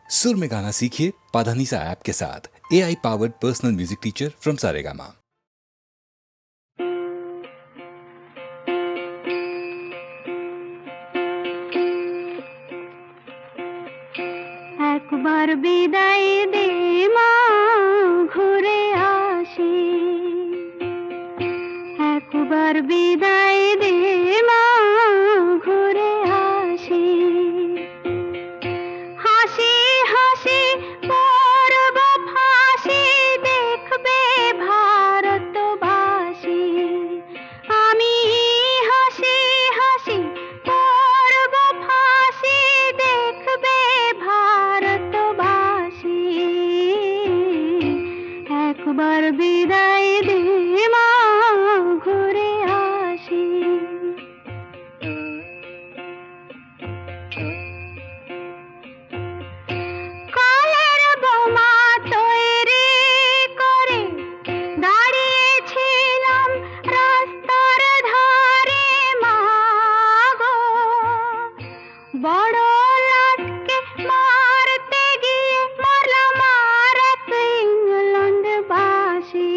सुर में गाना सीखिए पाधानीसा ऐप के साथ। AI powered personal music teacher from Saregama. একবার বিদায় দে মা, ঘুরে আসি। একবার বিদায় দে মা, ঘুরে আসি। হাসি হাসি পরব ফাঁসি, দেখবে ভারতবাসী। আমি হাসি হাসি পরব ফাঁসি, দেখবে ভারতবাসী। একবার বিদায় দে মা, ঘুরে আসি। কালের বোমা তৈরি করে দাঁড়িয়েছিলাম রাস্তার ধারে মা গো। বড় লাটকে মারতে গিয়ে মরলাম আর এক ইংল্যান্ডবাসী।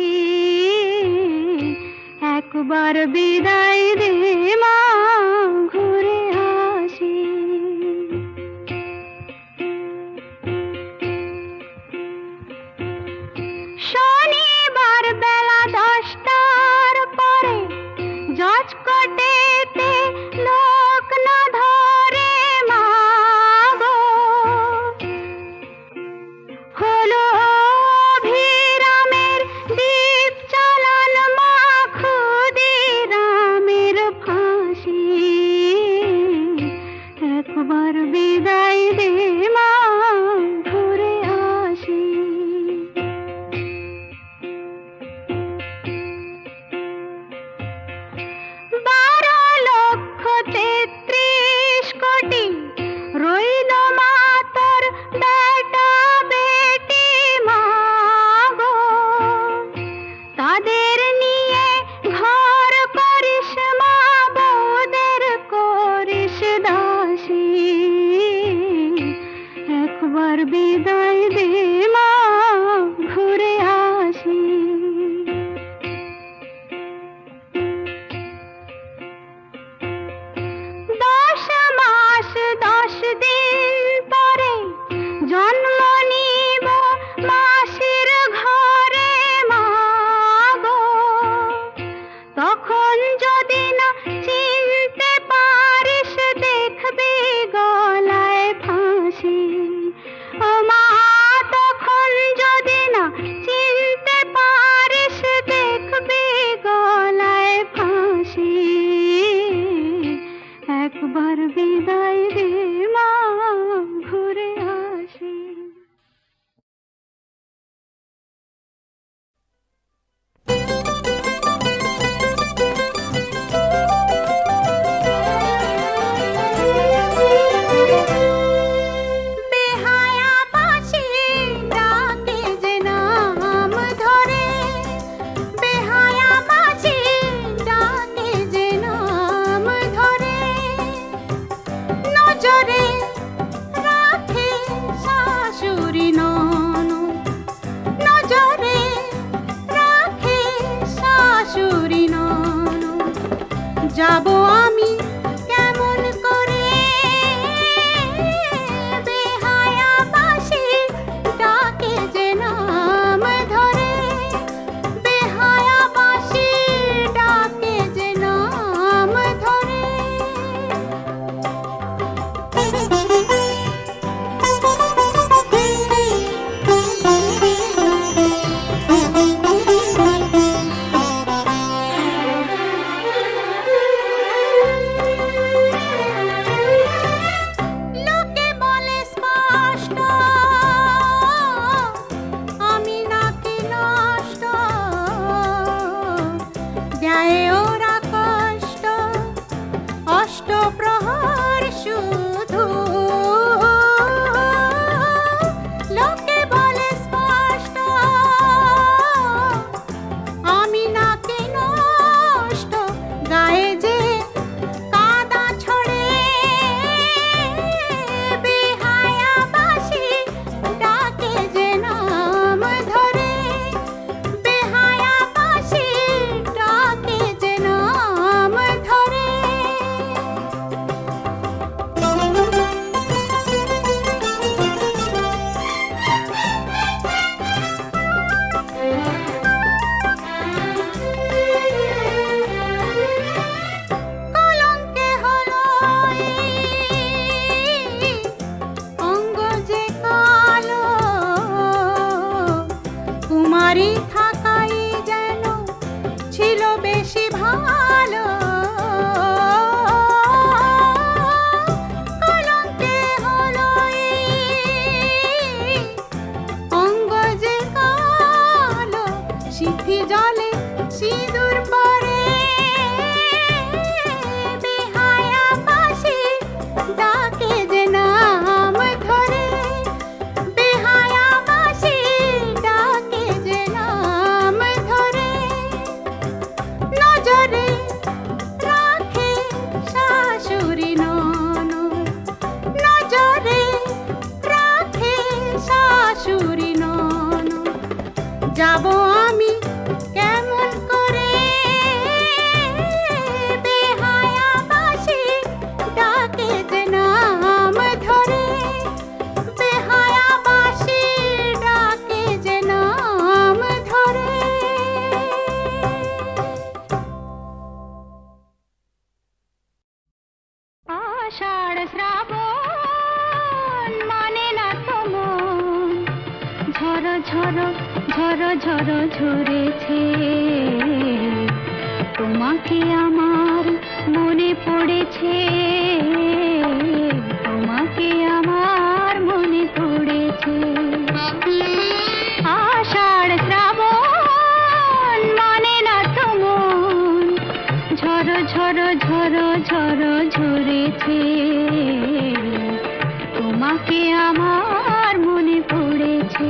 একবার বিদায় দে মা, ঘুরে আসি। শনিবার বেলা 10টার পরে জজ কোর্টেতে লোক না ধরে মা গো। হলো অভিরামের দ্বীপ চালান মা, ক্ষুদিরামের ফাঁসি। একবার বিদায় দে মা, ঘুরে আসি। 12,33,000,000,000 রইল মা তোর বেটা বেটি মা গো। তাদের নিয়ে ঘর করিস মা, বউদের করিস দাসী। একবার বিদায় দে মা, ঘুরে আসি। 10 মাস 10 দিন পরে জন্ম নিব মাসির ঘরে মা গো। তখন যদি না চিনতে পারিস, দেখবি গলায় ফাঁসি। ও মা, তখন যাব আমি কেমন করে বেহায়া বাঁশি ডাকে যে নাম ধরে বেহায়া বাঁশি ডাকে যে নাম ধরে আষাঢ় শ্রাবণ মানে না তো মন ঝড় ঝড় ঝড় ঝড় ঝরেছে তোমাকে আমার মনে পড়েছে তোমাকে আমার মনে পড়েছে আষাঢ় শ্রাবণ মানে না তো মন ঝড় ঝড় ঝড় ঝড় ঝরেছে তোমাকে আমার মনে পড়েছে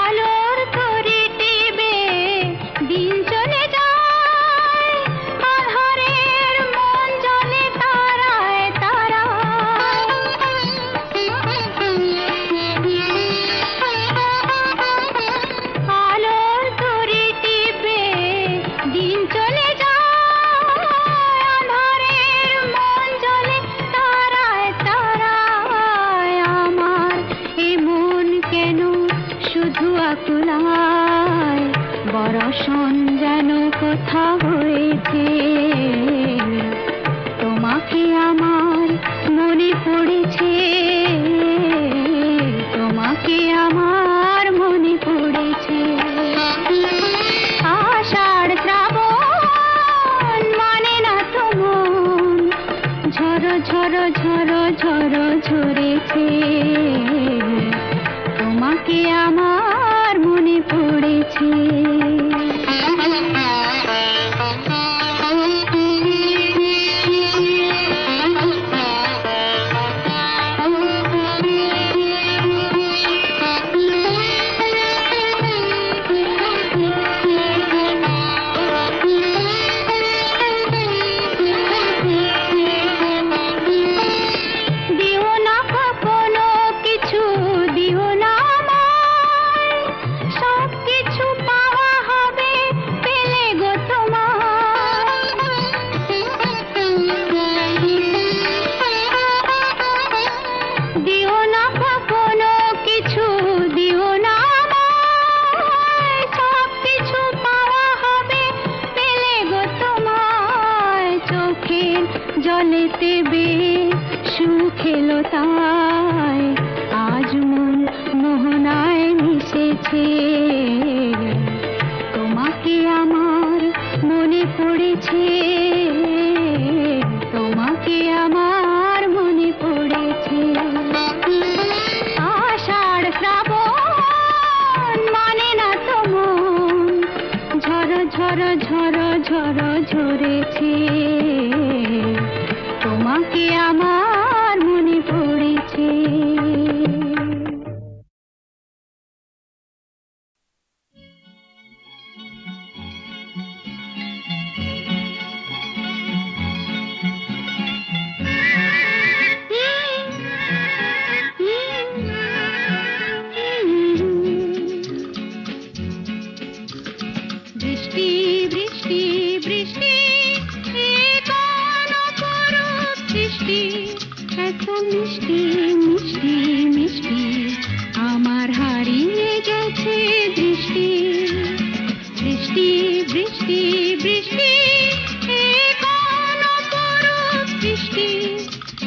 আলোর তরি টিবে দিন চলে যায় আধারের মন জলে তারায় আলোর তরি টিবে দিন চলে যায় আধারের মন জলে তারায় আমার এ মন কেন শুধু আকুলায় বরষণ যেন কোথা হয়েছে তোমাকে আমার মনে পড়েছে তোমাকে আমার মনে পড়েছে আষাঢ় শ্রাবণ মানে না তো মন ঝড় ঝড় ঝড় ঝড় ঝরেছে তোমাকে আমার মনে পড়েছে দিও না কখনো কিছু দিও না আমায় সব কিছু পাওয়া হবে পেলে গো দিও না কখনো কিছু দিও না আমায় সব কিছু পাওয়া হবে পেলে গো চোখের জলেতে বে সুখ এলো তাই আজ মন মোহনায় মিশেছে তোমাকে আমার মনে পড়েছে তোমাকে আমার মনে পড়েছে আষাঢ় শ্রাবণ মানে না তো মন ঝড় ঝড় ঝড় ঝড় ঝরেছে তোমাকে আমার মনে পড়েছে বৃষ্টি বৃষ্টি বৃষ্টি বৃষ্টি এত মিষ্টি মিষ্টি মিষ্টি আমার হারিয়ে গেছে দৃষ্টি বৃষ্টি বৃষ্টি বৃষ্টি বৃষ্টি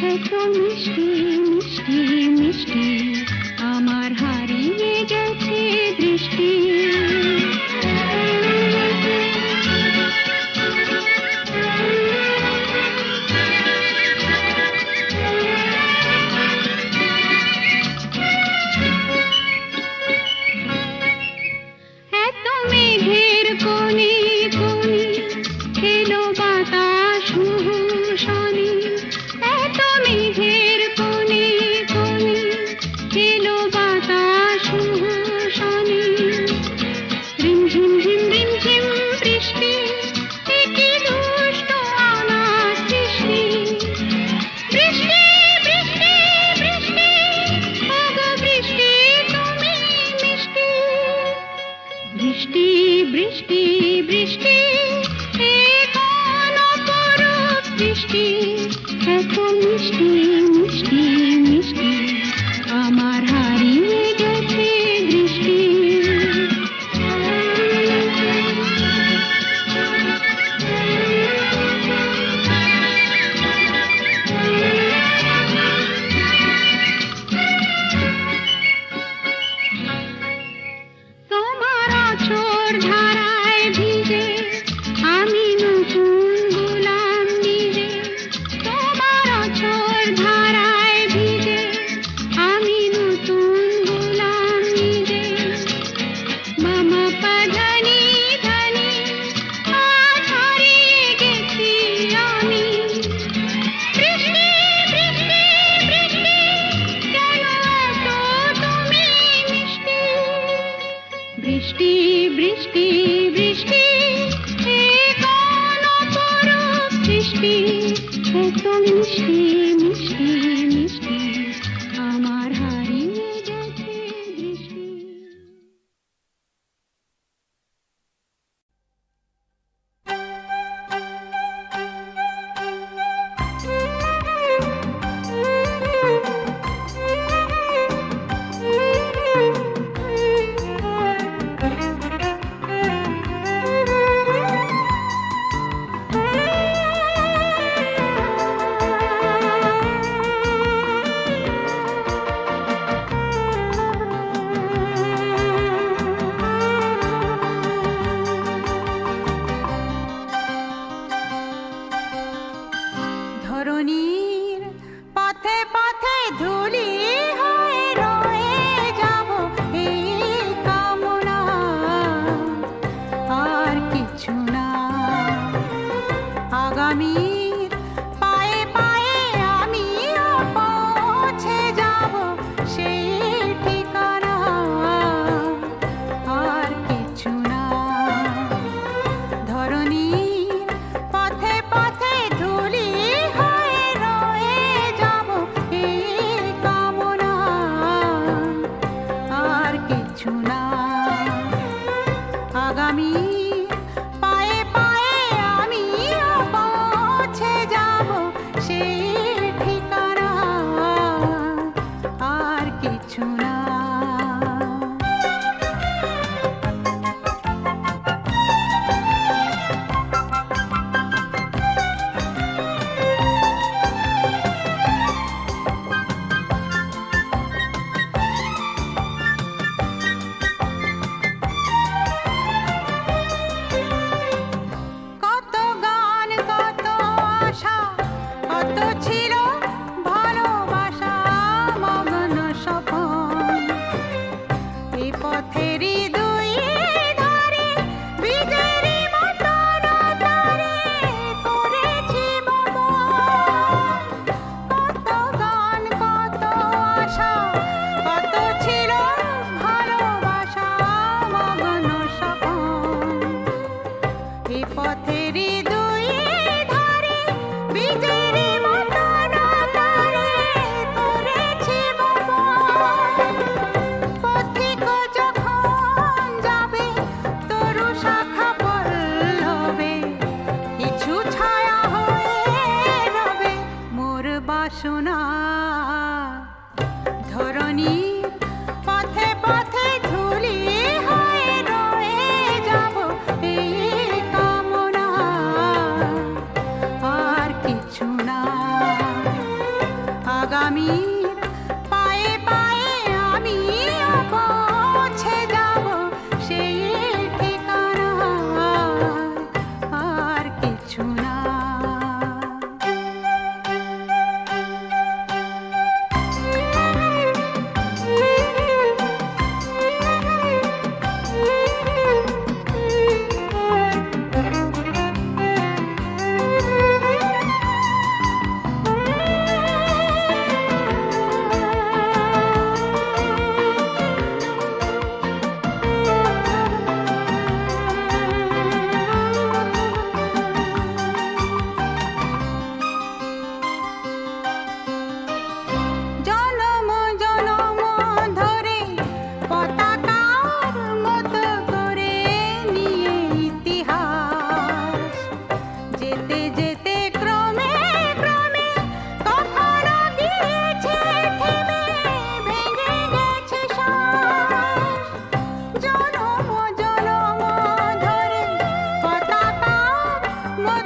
এত মিষ্টি মিষ্টি মিষ্টি আমার হারিয়ে গেছে দৃষ্টি বৃষ্টি এত মিষ্টি মিষ্টি মিষ্টি আমার হারিয়ে গেছে দৃষ্টি তোমার আঁচড় ধারায় ভিজে আমি নতুন গোলাম নিজে তোমার আঁচড় ধারায় ভিজে আমি নতুন গোলাম নিজে মামা পাধানি ধানি আজ হারিয়ে গেছি আমি বৃষ্টি বৃষ্টি বৃষ্টি কেন এত তুমি মিষ্টি বৃষ্টি বৃষ্টি বৃষ্টি এ কোন অপরূপ সৃষ্টি এত মিষ্টি মিষ্টি মিষ্টি আমার হারিয়ে গেছে দৃষ্টি ধরণীর পথে পথে ধুলি হয়ে রয়ে যাব এই কামনা আর কিছু না আগামীর পায়ে পায়ে আমিও পৌঁছে যাব সেই ঠিকানা আর কিছু না ধরণীর পথে পথে ধুলি হয়ে রয়ে যাব এই কামনা আর কিছু না আগামী পায়ে পায়ে আমিও পৌঁছে যাব সেই ঠিকানা আর কিছু না কত গান কত আশা কত ছিল ভালোবাসা মগ্ন স্বপন এই পথেরই দুই ধারে বিজেরই মতন তারে করেছি মমন কত গান কত আশা কত ছিল ভালোবাসা মগ্ন স্বপন এই পথেরই দুই ধারে বিজেরই মতন তারে করেছি বপন পথিক যখন যাবে তরু শাখা পল্লবে কিছু ছায়া হয়ে রবে মোর বাসনা ধরণীর পথে পথে ধুলি হয়ে রয়ে যাব এই কামনা আর কিছু না আগামীর পায়ে পায়ে আমিও পৌঁছে যাব সেই ঠিকানা আর কিছু না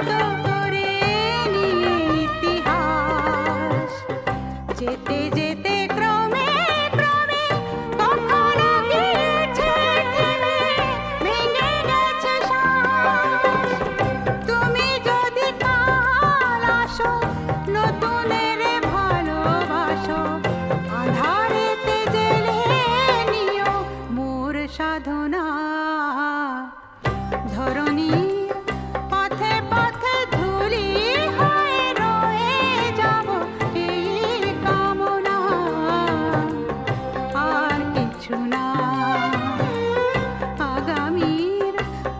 মতো করে নিয়ে ইতিহাস যেতে যেতে ক্রমে ক্রমে কখনো গিয়েছে থেমে ভেঙে গেছে শ্বাস তুমি যদি কাল আসো নতুনের ভালোবাসো আধারেতে জেলে নিও মোর সাধনা ধরণীর পথে পথে ধুলি হয়ে রয়ে যাব এই কামনা আর কিছু না আগামীর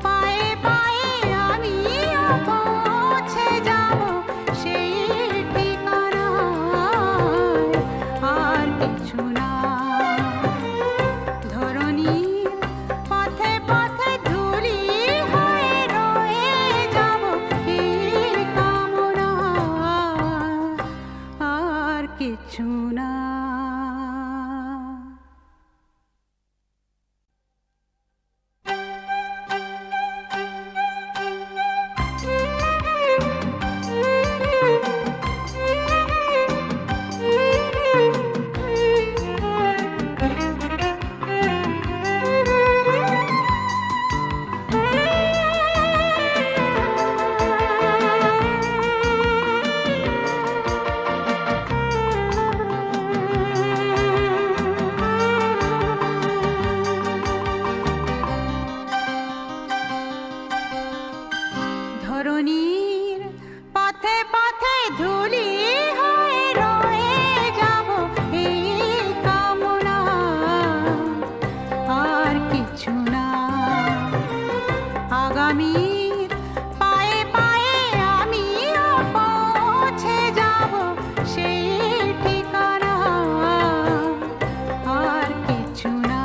পায়ে পায়ে আমিও পৌঁছে যাব সেই ঠিকানায় আর কিছু না ধরণীর পথে পথে ধুলি হয়ে রয়ে যাব এই কামনা আর কিছু না ধরণীর পথে পথে ধুলি হয়ে রয়ে যাব এই কামনা আর কিছু না আগামীর পায়ে পায়ে আমিও পৌঁছে যাব সেই ঠিকানা আর কিছু না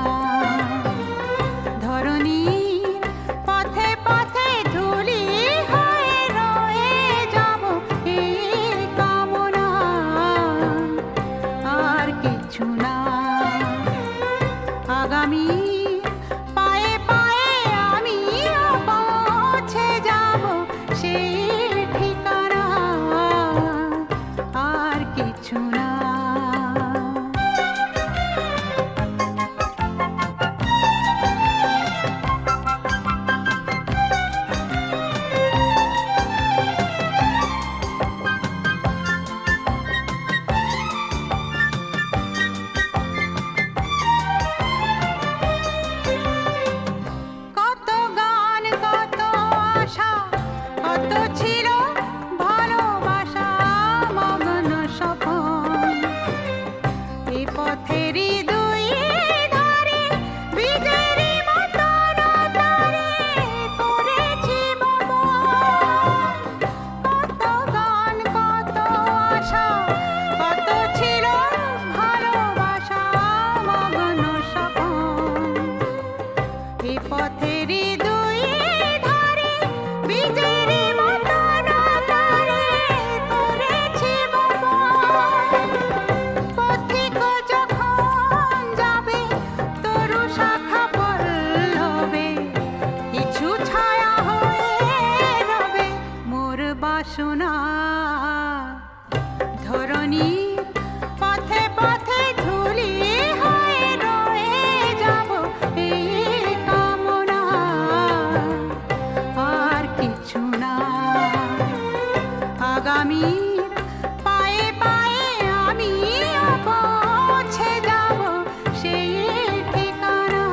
ধরণীর পথে পথে ধুলি হয়ে রয়ে যাব এই কামনা আর কিছু না আগামী পায়ে পায়ে আমিও পৌঁছে যাব সেই ঠিকানা আর কিছু না কত গান কত আশা কত ছিল ভালোবাসা মগ্ন স্বপন এই পথেরই দুই ধারে বীজেরই মতো তারে করেছি বপন কত গান কত আশা কত ছিল ভালোবাসা মগ্ন স্বপন এই পথেরই দুই ধারে বীজেরই মতো তারে করেছি বপন পথিক যখন যাবে তরু শাখা পল্লবে কিছু ছায়া হয়ে রবে মোর বাসনা ধরণীর পথে পথে ধুলি হয়ে রয়ে যাব এই কামনা আর কিছু না আগামীর পায়ে পায়ে আমিও পৌঁছে যাব সেই ঠিকানা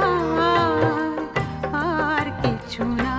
আর কিছু না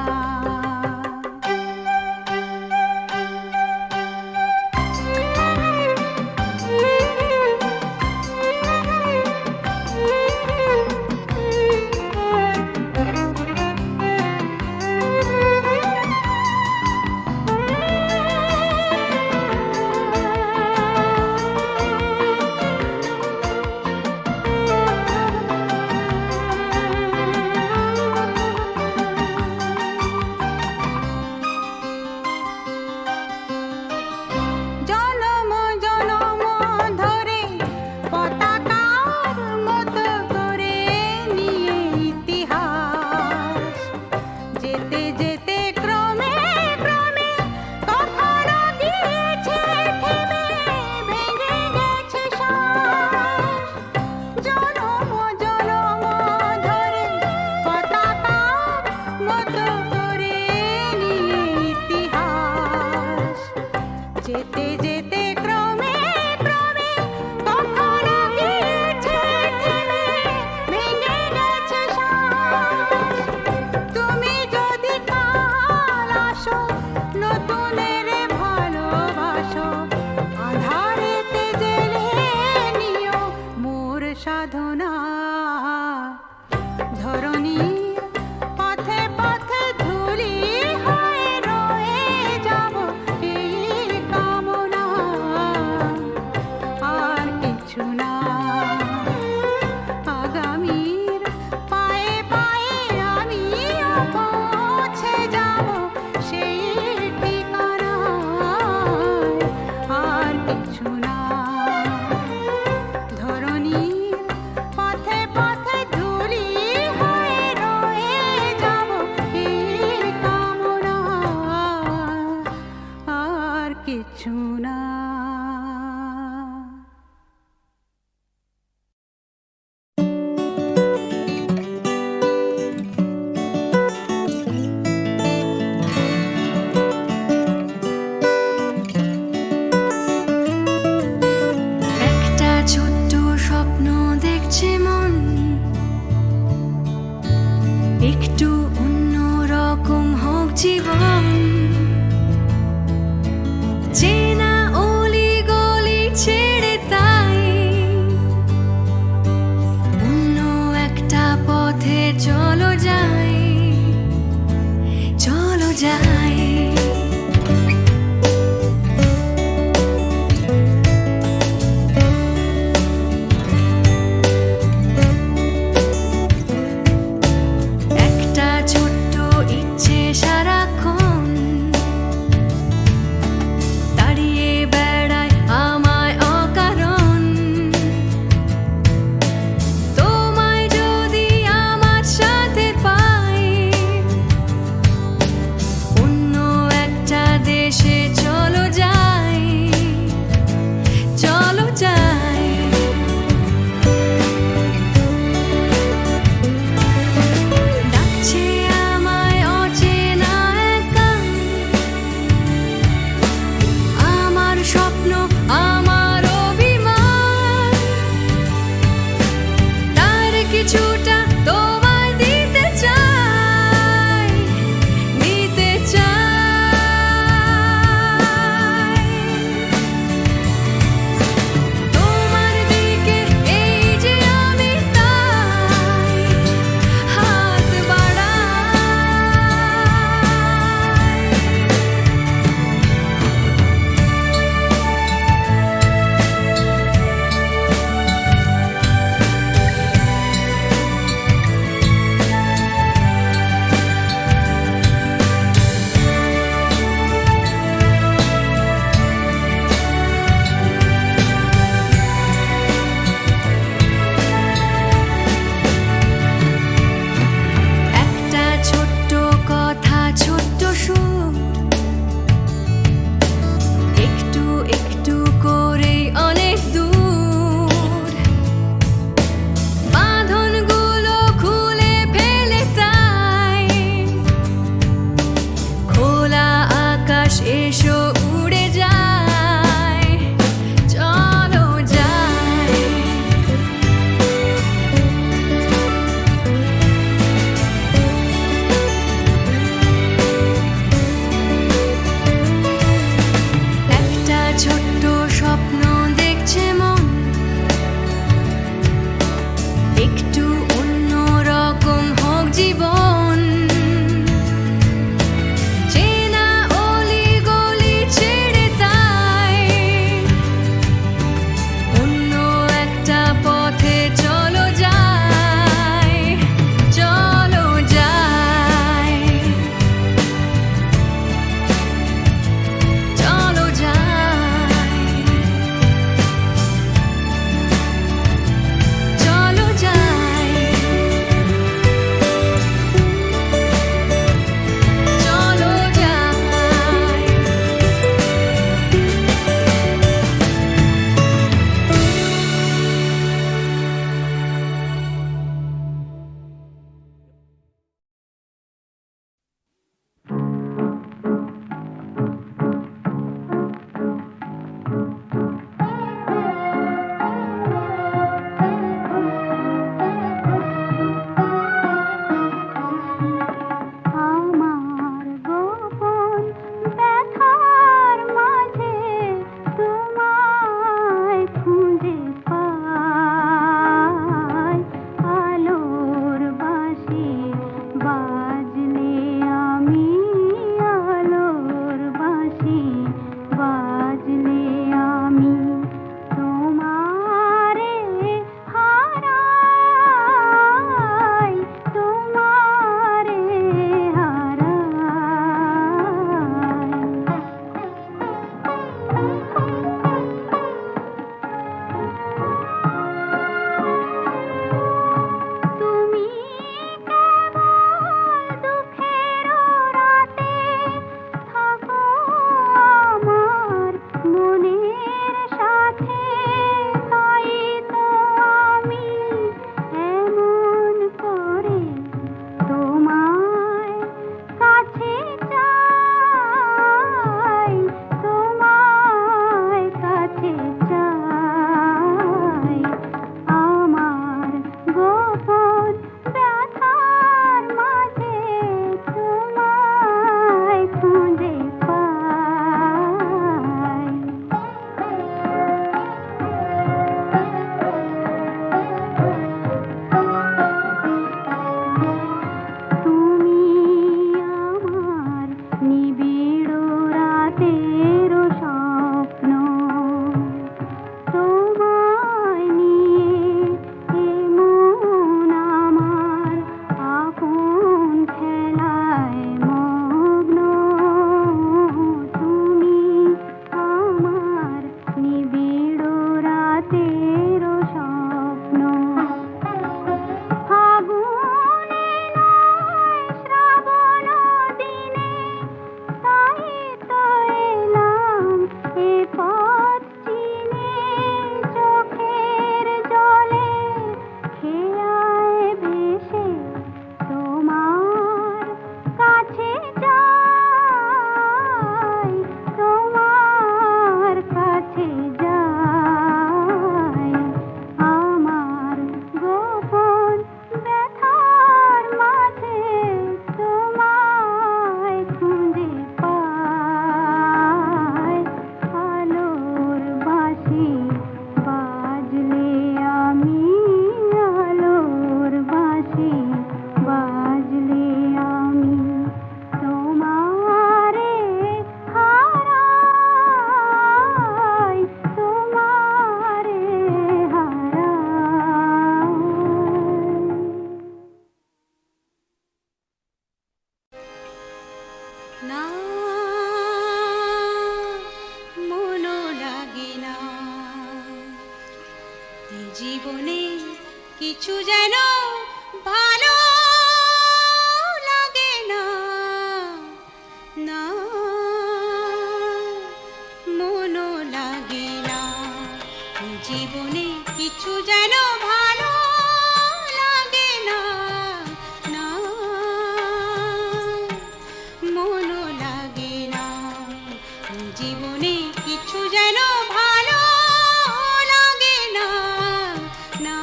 কিচ্ছু না। একটা ছোট্ট স্বপ্ন দেখছে মন, একটু অন্যরকম হোক জীবন। চেনা অলি গলি ছেড়ে তাই অন্য একটা পথে চলো যাই, চলো যাই। একটা ছোট্ট ইচ্ছে সারাক্ষণ দাঁড়িয়ে বেড়ায় আমায় অকারণ। তোমায় যদি আমার সাথে পাই অন্য একটা দেশে চলো যাই, চলো যাই। ডাকছে আমায় অচেনা একা, আমার স্বপ্ন আমার অভিমান, তার কিছুটা তোমায় দিতে চাই, দিতে চাই। তোমার দিকে এই যে আমি তাই হাত একটা ছোট্ট কথা, ছোট্ট সুর, একটু একটু করে অনেক দূর। বাঁধনগুলো খুলে ফেলে তাই খোলা আকাশ এসো উড়ে যায়, চলো যাই। একটা ছোট্ট স্বপ্ন দেখছে মন, একটু অন্যরকম হোক জীবন। চেনা অলি গলি কিছু যেন ভালো লাগে না, না মনও লাগে না, জীবনে কিছু যেন ভালো লাগে না, না মনও লাগে না, জীবনে কিছু যেন ভালো লাগে না, না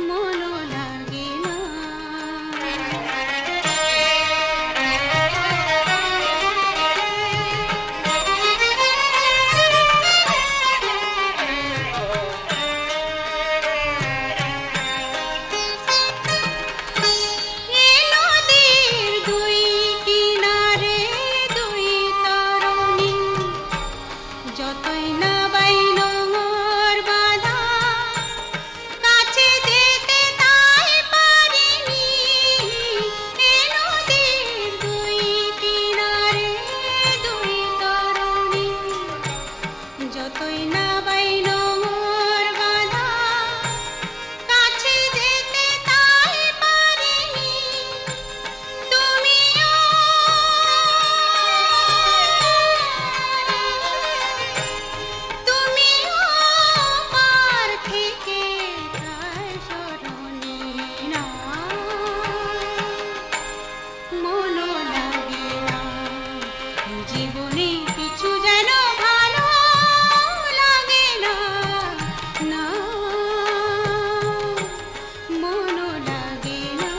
মনও লাগে না। নদীর দুই কিনারে দুই তরুণী, যতই না বাইল মোর বাধা, কাছে যেতে তাই পারিনি। নদীর দুই কিনারে দুই তরুণী, যতই না বাইল মোর বাধা, কাছে যেতে তাই পারিনি। তুমিও তুমিও পার থেকে তাই সরণি না, মনও লাগে না, জীবনে কিছু যেন ভালো লাগে না, না মনও লাগে না।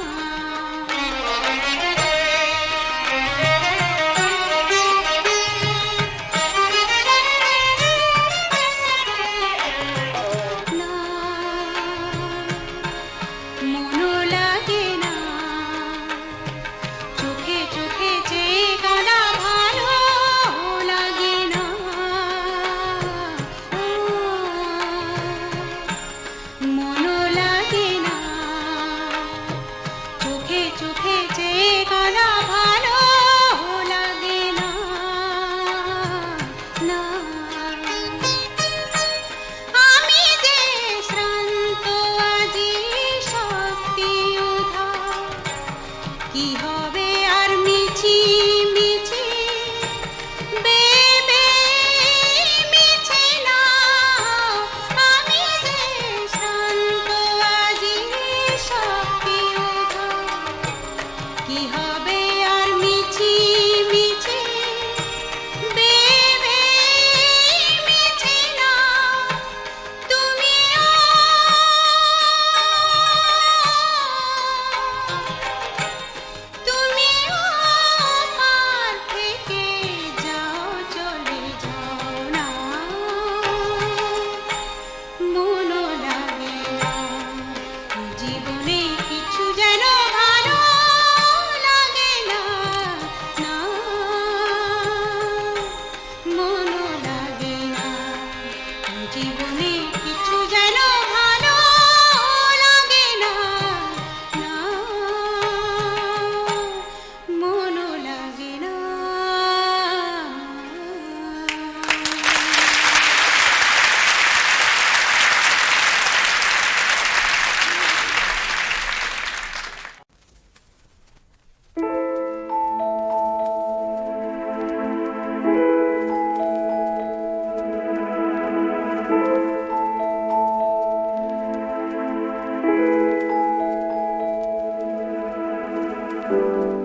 না মনও লাগে না, চোখে চোখে চেয়ে কানা ভালো লাগে না, মনও লাগে না, চোখে চোখে চেয়ে কানা ভালো লাগে না, না আমি যে শ্রান্ত আজি শক্তি উধার, কি হবে আর মিছি মিছি বেবে মিছে না, আমি যে শ্রান্ত আজি শক্তি উধার, কি হবে আর মিছি মিছি বেবে মিছে না। তুমিও তুমিও পার থেকে যাও, চলে যাও না, মনও লাগে না, জীবনে কিছু যেন ভালো লাগে না, না মনও লাগে না, জীবনে কিছু যেন ভালো লাগে না, না মনও লাগে না।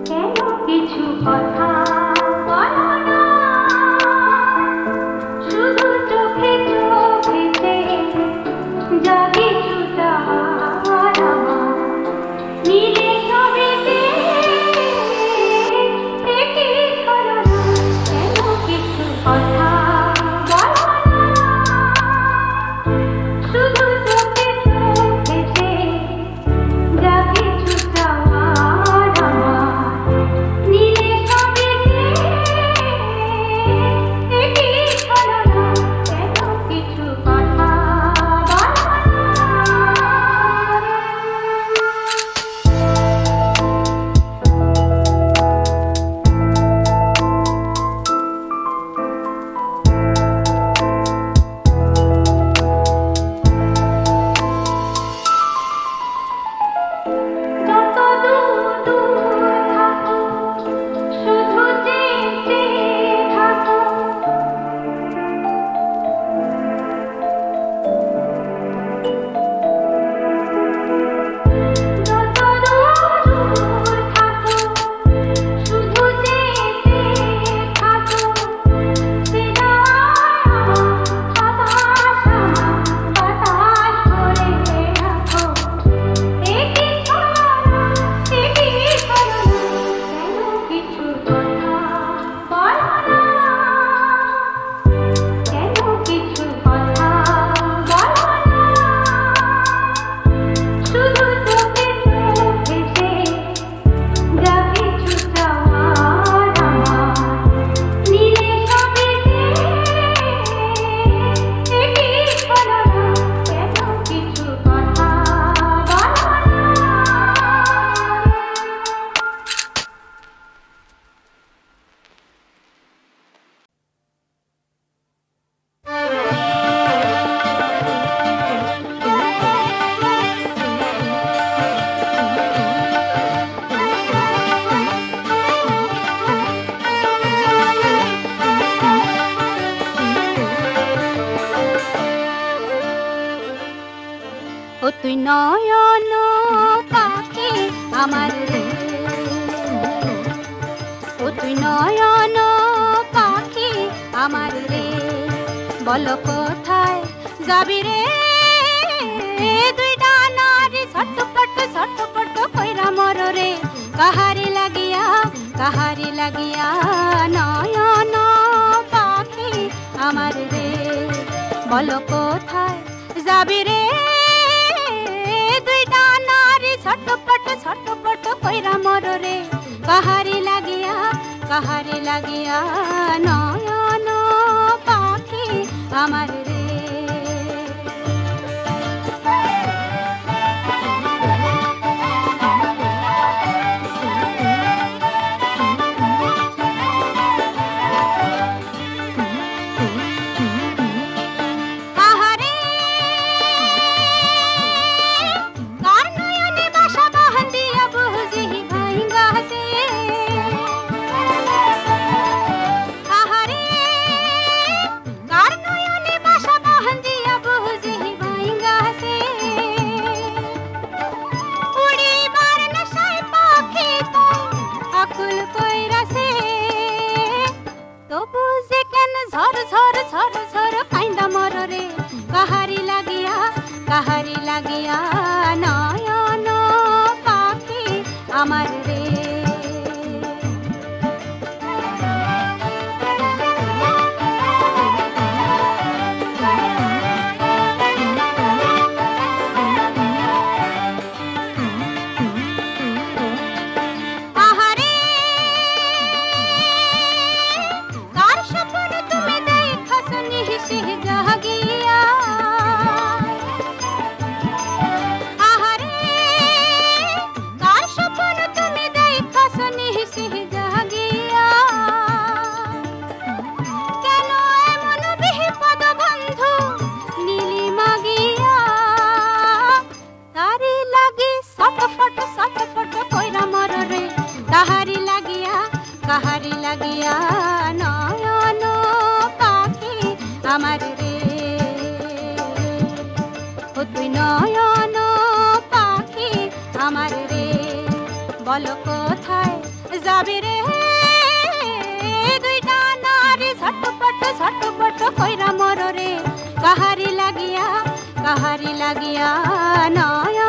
কেন কিছু কথা বলো না, শুধু চোখে চোখে চেয়ে যা কিছু চাওয়ার আমার, নিজে সবেতে একই ছলনা। কেন কিছু কথা বলো না, শুধু চোখে চোখে চেয়ে যা কিছু চাওয়ার আমার, নিজে সবেতে একই ছলনা। কেন কিছু কথা বলো না। তুই নয়ন পাখি আমার রে, ও তুই নয়ন পাখি আমার রে, বল কোথায় যাবি রে, দুই ডানারি ছটপট কইরা মর রে, কাহারি লাগিয়া নয়ন পাখি আমার রে, বল কোথায় যাবি রে, দুই ডানারি ছটপট কইরা মর রে, কাহারি লাগিয়া নয়ন পাখি আমার রে। কাহারি লাগিয়া নয়ন পাখি আমার রে। কাহারি লাগিয়া নয়ন পাখি আমার রে, ও তুই নয়ন পাখি আমার রে, বল কোথায় যাবি রে, দুই ডানারি ছটপট কইরা মর রে, কাহারি লাগিয়া নয়ন